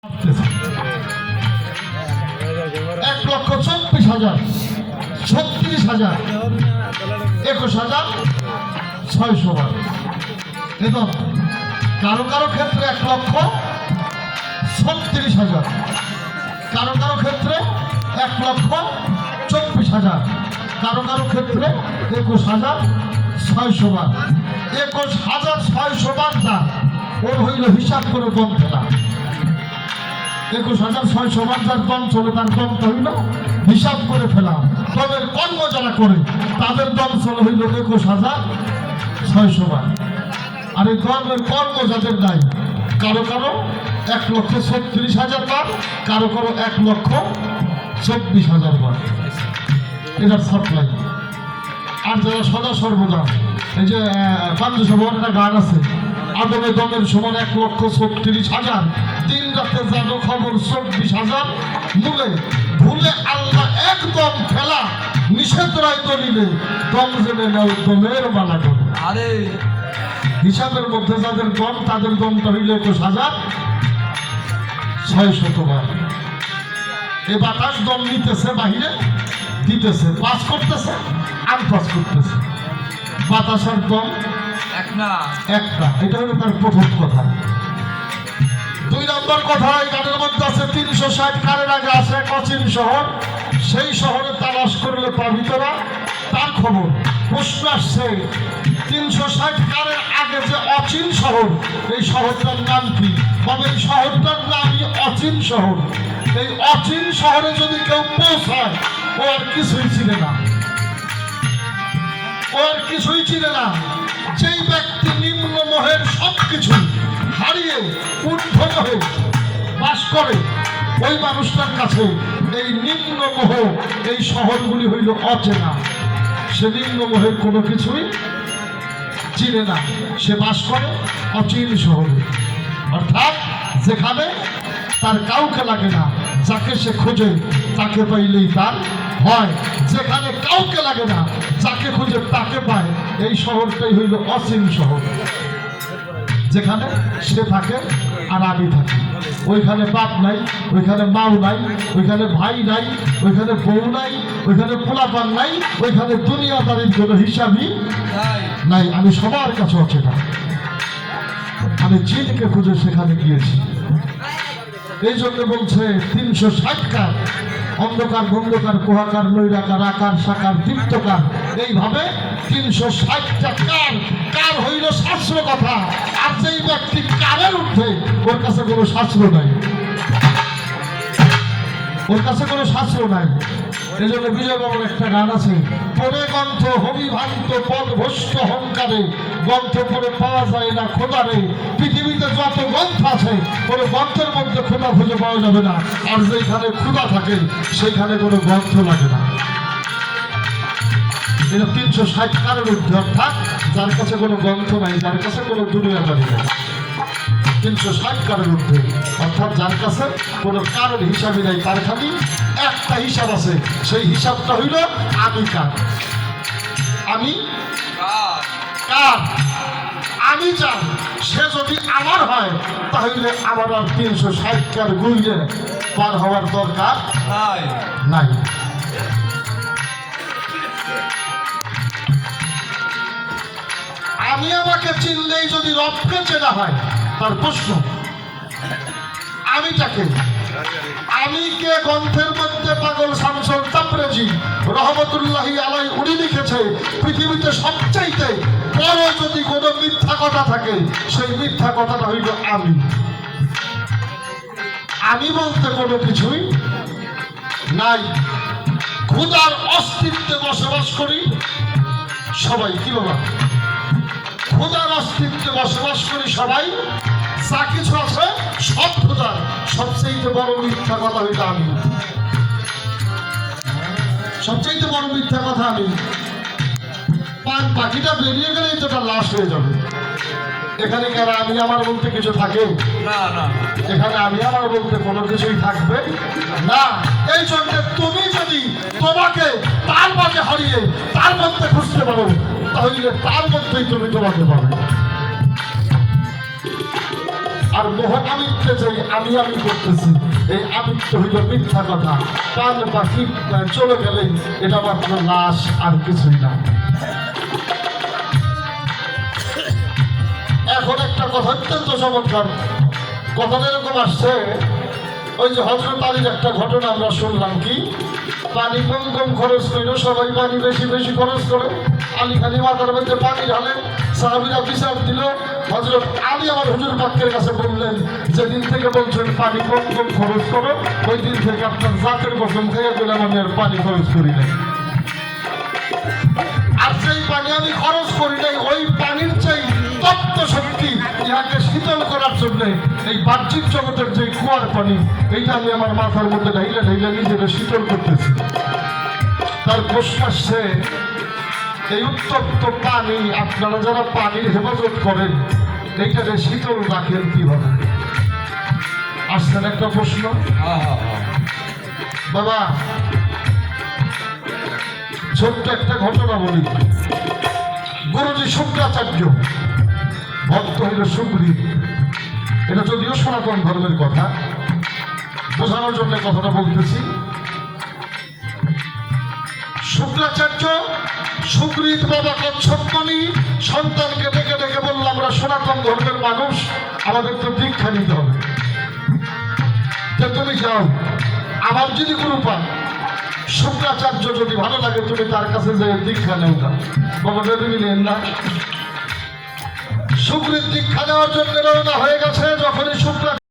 1,24,000, 36,000, 21,600 বার। এবং কারো কারো ক্ষেত্রে 1,36,000, কারো কারো ক্ষেত্রে 1,24,000, কারো কারো ক্ষেত্রে 21,600 বার। 21,600 বারটা ওর হইল হিসাব করে দম ফেলা। 21,600 বার যার দম চলে তার দমটা হইল হিসাব করে ফেলা। দমের কর্ম যারা করে তাদের দম চলে হইল 21,600 বার। আর এই দমের কর্ম যাদের নাই কারো কারো 1,36,000 বার, কারো কারো 1,24,000 বার। এটার সাপ্লাই। আর যারা সদা সর্বদা এই যে বান্ধবসভার একটা গান আছে, আদমে দমের সমান 1,36,000, দিন রাতে জানো খবর 24,000, মূলে ভুলে আল্লাহ একদম ফেলা, নিষেধ রায় দলিলে দম জেনে নেও দমের মালা করে। আরে হিসাবের মধ্যে যাদের দম তাদের দমটা হইলে 21,600 বার। এ বাতাস দম নিতেছে বাহিরে দিতেছে, পাস করতেছে আর পাস করতেছে। বাতাসের দম একটা, এটা হলো তার প্রথম কথা। 2 নম্বর কথা, এই গানের মধ্যে আছে 360 কারের আগে আছে এক অচিন শহর, সেই শহরে তালাশ করলে পাবি তোরা তার খবর। প্রশ্ন আসছে 360 কারের আগে যে অচিন শহর, এই শহরটার নাম কি? তবে এই শহরটার নামই অচিন শহর। এই অচিন শহরে যদি কেউ পৌঁছায় ও আর কিছুই চিনে না, ওর কিছুই চিনে না। যেই ব্যক্তি নিম্ন মোহের সবকিছু হারিয়ে ঊর্ধ্ব মোহে বাস করে ওই মানুষটার কাছে এই নিম্ন মোহ এই শহরগুলি হইল অচেনা। সে নিম্ন মোহের কোনো কিছুই চিনে না, সে বাস করে অচিন শহরে। অর্থাৎ যেখানে তার কাউকে লাগে না, যাকে সে খোঁজে তাকে পাইলেই তার হয়। যেখানে কাউকে লাগে না, যাকে খুঁজে তাকে পায়, এই শহরটাই হইল অচিন শহর। যেখানে সে থাকে আর আমি থাকি, ওইখানে বাপ নাই, ওইখানে মাও নাই, ওইখানে ভাই নাই, ওইখানে বউ নাই, ওইখানে পোলাপান নাই, ওইখানে দুনিয়াদারির কোনো হিসাবই নাই। আমি সবার কাছে অচেনা, আমি জিনকে খুঁজে সেখানে গিয়েছি। এই জন্য বলছে 360 কার, অন্ধকার বন্ধকার কুহাকার নৈরাকার আকার সাকার দীপ্তকার, এইভাবে 360টা কার। কার হইল শাস্ত্র কথা। আর যেই ব্যক্তি কারের উঠে ওর কাছে কোনো শাস্ত্র নাই, ওর কাছে কোনো শাস্ত্র নাই। এই জন্য বিজয়বাবুর একটা গান আছে, পরে গ্রন্থ হবিভান্ত পদ ভস্য অহংকারে, গ্রন্থ পরে পাওয়া যায় না খোদারে। পৃথিবীতে যত গ্রন্থ আছে কোনো গ্রন্থের মধ্যে খোদা খুঁজে পাওয়া যাবে না। আর যেখানে খোদা থাকে সেখানে কোনো গ্রন্থ লাগে না। এটা 360 কারের ঊর্ধ্বে, অর্থাৎ যার কাছে কোনো গ্রন্থ নাই, যার কাছে কোনো দুনিয়াদারি নেই। 360 কারের ঊর্ধ্বে, অর্থাৎ যার কাছে কোনো কারের হিসাবই নেই, তার খালি একটা হিসাব আছে, সেই হিসাবটা হইল আমি কার। আমি কার, আমি চান। সে যদি আমার হয় তাহলে আমার আর 360 কার গুইলে পার হওয়ার দরকার নাই। আমি আমাকে চিনলেই যদি রবকে চেনা হয়, তার প্রশ্ন আমিটাকে। আমি কে গ্রন্থের মধ্যে পাগল শামসুল তাবরেজি রহমতুল্লাহি আলাই উনি লিখেছে, পৃথিবীতে সবচাইতে বড় যদি কোনো মিথ্যা কথা থাকে সেই মিথ্যা কথাটা হইল আমি। আমি বলতে কোনো কিছুই নাই। খোদার অস্তিত্বে বসবাস করি সবাই, কি বাবা? খোদার অস্তিত্বে বসবাস করি সবাই, যা কিছু আছে সব খোদার। সবচেয়ে বড় মিথ্যা কথা হইল আমি, সবচেয়ে বড় মিথ্যা কথা আমি। পাখিটা বেরিয়ে গেলেই তো তার লাশ হয়ে যাবে। এখানে কেন আমি আমার বলতে কিছু থাকে না, এখানে আমি আমার বলতে কোনো কিছুই থাকবে না। এই জন্য তুমি যদি তোমাকে তার মাঝে হারিয়ে তার মধ্যে খুঁজতে পারো তাহলে তার মধ্যেই তুমি তোমাকে পাবে। আর মোহ আমিত্বে যে আমি করতেছি, এই আমিত্ব হইল মিথ্যা কথা। প্রাণ পাখি চলে গেলেই এটা মাত্র লাশ, আর কিছুই না। এখন একটা কথা অত্যন্ত চমৎকার কথাটা এরকম আসছে, ওই যে হযরত আলীর একটা ঘটনা আমরা শুনলাম, কি পানি কম কম খরচ করলো, সবাই পানি বেশি বেশি খরচ করে, আলী খালি মাথার মধ্যে পানি ঢালে, সাহাবীরা বিচার দিল। হযরত আলী আমার হুজুর পাকের কাছে বললেন, যেদিন থেকে বলছেন পানি কম কম খরচ করো, ওই দিন থেকে আপনার জাতের কসম খেয়ে দিলাম আমি আর পানি খরচ করি নাই। আর সেই পানি আমি খরচ করি নাই, ওই পানির চাই তত্ত্ব শক্তি ইহাকে শীতল করার জন্য এই বাহ্যিক জগতের যে কুয়ার পানি, এইটা আমি আমার মাথার মধ্যে ঢাইলে ঢাইলে নিজেকে শীতল করতেছি। তার প্রশ্ন আসছে, এই উত্তপ্ত পানি আপনারা যারা পানির হেফাজত করেন, এইটাকে শীতল রাখেন কিভাবে? আসছেন একটা প্রশ্ন। বাবা, ছোট্ট একটা ঘটনা বলি। গুরুজি শুক্রাচার্য, ভক্ত হইল সুগ্রীব। এটা যদিও সনাতন ধর্মের কথা, বোঝানোর জন্য কথাটা বলতেছি। শুক্রাচার্য সুগ্রীব বাবা কচ্ছপমণি সন্তানকে ডেকে ডেকে বলল, আমরা সনাতন ধর্মের মানুষ, আমাদের তো দীক্ষা নিতে হবে, তুমি যাও, আমার যদি গুরু পান, শুক্রাচার্য যদি ভালো লাগে তুমি তার কাছে যে দীক্ষা নেও না। বাবা বেদবি নেন না। সুগ্রীব দীক্ষা নেওয়ার জন্য রওনা হয়ে গেছে। যখনই শুক্রাচার্য